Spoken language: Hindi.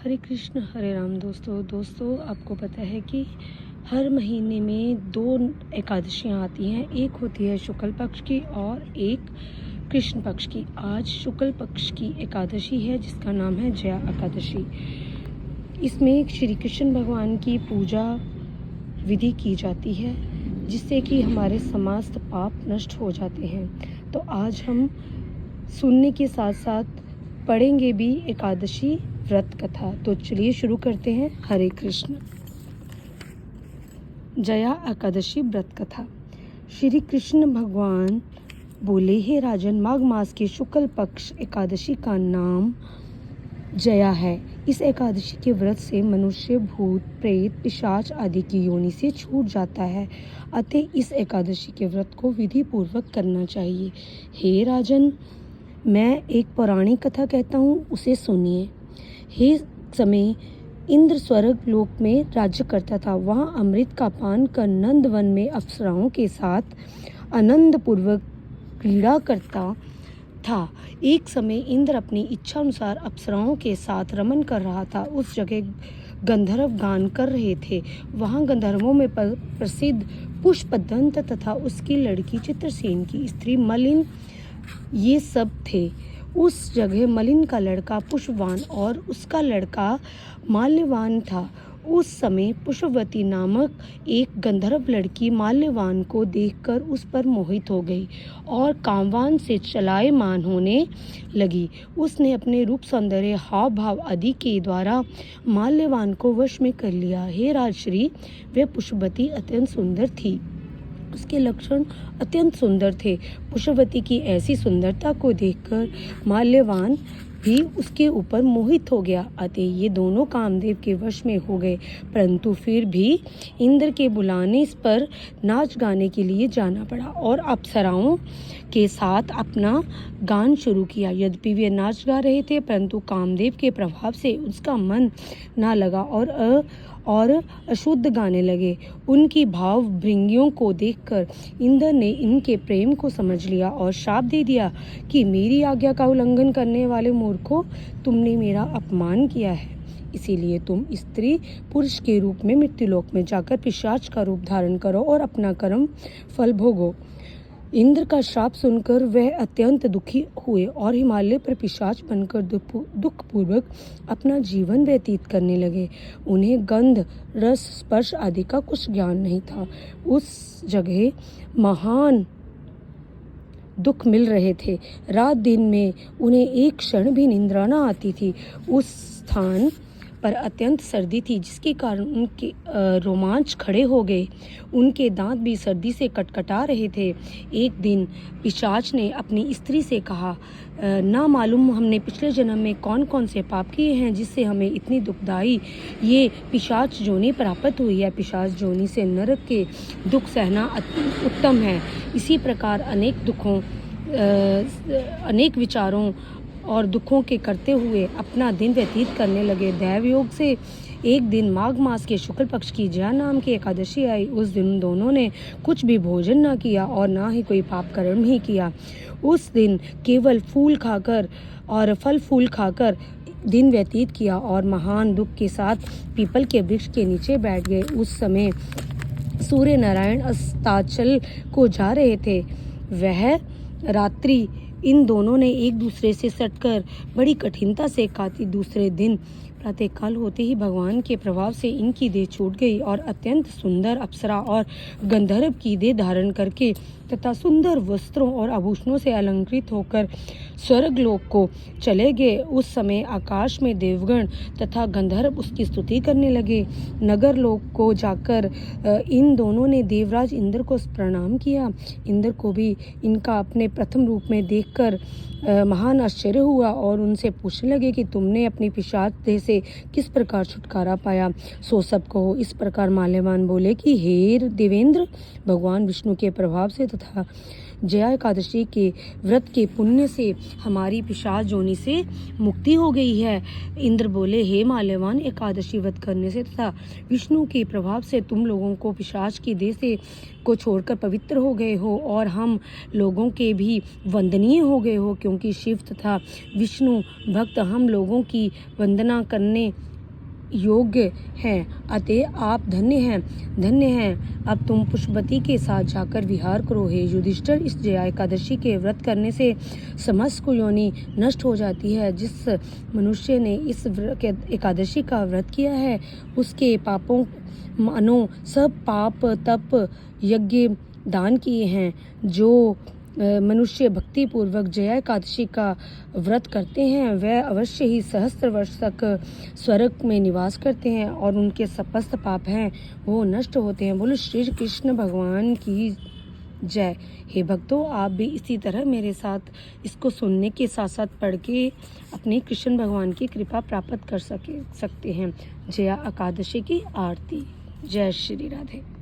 हरे कृष्ण हरे राम। दोस्तों आपको पता है कि हर महीने में 2 एकादशियाँ आती हैं। एक होती है शुक्ल पक्ष की और एक कृष्ण पक्ष की। आज शुक्ल पक्ष की एकादशी है जिसका नाम है जया एकादशी। इसमें श्री कृष्ण भगवान की पूजा विधि की जाती है जिससे कि हमारे समस्त पाप नष्ट हो जाते हैं। तो आज हम सुनने के साथ साथ पढ़ेंगे भी एकादशी व्रत कथा। तो चलिए शुरू करते हैं। हरे कृष्ण। जया एकादशी व्रत कथा। श्री कृष्ण भगवान बोले, हे राजन, माघ मास के शुक्ल पक्ष एकादशी का नाम जया है। इस एकादशी के व्रत से मनुष्य भूत प्रेत पिशाच आदि की योनि से छूट जाता है। अतः इस एकादशी के व्रत को विधि पूर्वक करना चाहिए। हे राजन, मैं एक पौराणिक कथा कहता हूँ, उसे सुनिए। हे समय इंद्र स्वर्ग लोक में राज्य करता था। वहाँ अमृत का पान कर नंदवन में अप्सराओं के साथ आनंद पूर्वक क्रीड़ा करता था। एक समय इंद्र अपनी इच्छा अनुसार अप्सराओं के साथ रमन कर रहा था। उस जगह गंधर्व गान कर रहे थे। वहाँ गंधर्वों में प्रसिद्ध पुष्पदंत तथा उसकी लड़की चित्रसेन की स्त्री मलिन ये सब थे। उस जगह मलिन का लड़का पुष्पवान और उसका लड़का माल्यवान था। उस समय पुष्पवती नामक एक गंधर्व लड़की माल्यवान को देखकर उस पर मोहित हो गई और कामवान से चलायमान होने लगी। उसने अपने रूप सौंदर्य हाव भाव आदि के द्वारा माल्यवान को वश में कर लिया। हे राजश्री, वह पुष्पवती अत्यंत सुंदर थी। उसके लक्षण अत्यंत सुंदर थे। पुष्पवती की ऐसी सुंदरता को देखकर माल्यवान भी उसके ऊपर मोहित हो गया। अतः ये दोनों कामदेव के वश में हो गए। परंतु फिर भी इंद्र के बुलाने पर नाच गाने के लिए जाना पड़ा और अप्सराओं के साथ अपना गान शुरू किया। यद्यपि वे नाच गा रहे थे परंतु कामदेव के प्रभाव से उसका मन ना लगा और अशुद्ध गाने लगे। उनकी भाव भृंगियों को देखकर इंद्र ने इनके प्रेम को समझ लिया और शाप दे दिया कि मेरी आज्ञा का उल्लंघन करने वाले मूर्खों, तुमने मेरा अपमान किया है। इसीलिए तुम स्त्री पुरुष के रूप में मृत्युलोक में जाकर पिशाच का रूप धारण करो और अपना कर्म फल भोगो। इंद्र का श्राप सुनकर वह अत्यंत दुखी हुए और हिमालय पर पिशाच बनकर दुखपूर्वक अपना जीवन व्यतीत करने लगे। उन्हें गंध रस स्पर्श आदि का कुछ ज्ञान नहीं था। उस जगह महान दुख मिल रहे थे। रात दिन में उन्हें एक क्षण भी निद्रा न आती थी। उस स्थान पर अत्यंत सर्दी थी जिसके कारण उनके रोमांच खड़े हो गए। उनके दांत भी सर्दी से कटकटा रहे थे। एक दिन पिशाच ने अपनी स्त्री से कहा, ना मालूम हमने पिछले जन्म में कौन कौन से पाप किए हैं जिससे हमें इतनी दुखदाई ये पिशाच जोनी प्राप्त हुई है। पिशाच जोनी से नरक के दुख सहना उत्तम है। इसी प्रकार अनेक विचारों और दुखों के करते हुए अपना दिन व्यतीत करने लगे। दैव योग से एक दिन माघ मास के शुक्ल पक्ष की जया नाम की एकादशी आई। उस दिन दोनों ने कुछ भी भोजन न किया और ना ही कोई पाप कर्म ही किया। उस दिन केवल फूल खाकर और फल फूल खाकर दिन व्यतीत किया और महान दुख के साथ पीपल के वृक्ष के नीचे बैठ गए। उस समय सूर्य नारायण अस्ताचल को जा रहे थे। वह रात्रि इन दोनों ने एक दूसरे से सटकर बड़ी कठिनता से काटी। दूसरे दिन प्रातःकाल होते ही भगवान के प्रभाव से इनकी देह छूट गई और अत्यंत सुंदर अप्सरा और गंधर्व की देह धारण करके तथा सुंदर वस्त्रों और आभूषणों से अलंकृत होकर स्वर्ग लोक को चले गए। उस समय आकाश में देवगण तथा गंधर्व उसकी स्तुति करने लगे। नगर लोक को जाकर इन दोनों ने देवराज इंद्र को प्रणाम किया। इंद्र को भी इनका अपने प्रथम रूप में देखकर महान आश्चर्य हुआ और उनसे पूछने लगे कि तुमने अपनी पिशाच देह से किस प्रकार छुटकारा पाया, सो सब कहो। इस प्रकार माल्यवान बोले कि हे देवेंद्र, भगवान विष्णु के प्रभाव से तथा जया एकादशी के व्रत के पुण्य से हमारी पिशाच जोनि से मुक्ति हो गई है। इंद्र बोले, हे माल्यवान, एकादशी व्रत करने से तथा विष्णु के प्रभाव से तुम लोगों को पिशाच की देह से को छोड़कर पवित्र हो गए हो और हम लोगों के भी वंदनीय हो गए हो, क्योंकि शिव तथा विष्णु भक्त हम लोगों की वंदना करने योग्य हैं, अतः आप धन्य हैं। अब तुम पुष्पवती के साथ जाकर विहार करो। हे युधिष्ठिर, इस जया एकादशी के व्रत करने से समस्त कुयोनि नष्ट हो जाती है। जिस मनुष्य ने इस एकादशी का व्रत किया है, उसके पापों मानो सब पाप तप यज्ञ दान किए हैं। जो मनुष्य भक्ति पूर्वक जया एकादशी का व्रत करते हैं, वह अवश्य ही सहस्त्र वर्ष तक स्वर्ग में निवास करते हैं और उनके समस्त पाप हैं वो नष्ट होते हैं। बोलो श्री कृष्ण भगवान की जय। हे भक्तों, आप भी इसी तरह मेरे साथ इसको सुनने के साथ साथ पढ़ के अपने कृष्ण भगवान की कृपा प्राप्त कर सकते हैं। जया एकादशी की आरती। जय श्री राधे।